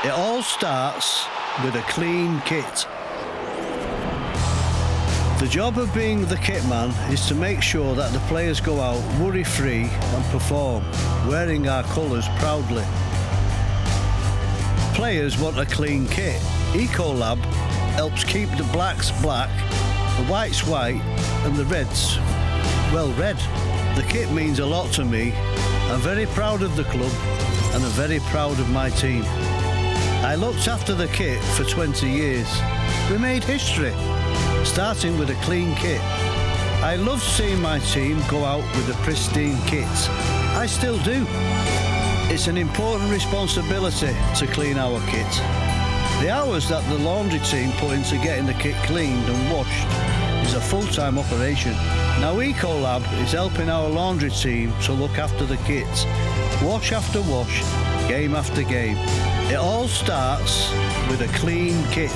It all starts with a clean kit. The job of being the kit man is to make sure that the players go out worry-free and perform, wearing our colours proudly. Players want a clean kit. Ecolab helps keep the blacks black, the whites white and the reds, well, red. The kit means a lot to me. I'm very proud of the club and I'm very proud of my team. I looked after the kit for 20 years. We made history, starting with a clean kit. I loved seeing my team go out with a pristine kit. I still do. It's an important responsibility to clean our kit. The hours that the laundry team put into getting the kit cleaned and washed is a full-time operation. Now Ecolab is helping our laundry team to look after the kit, wash after wash, game after game. It all starts with a clean kit.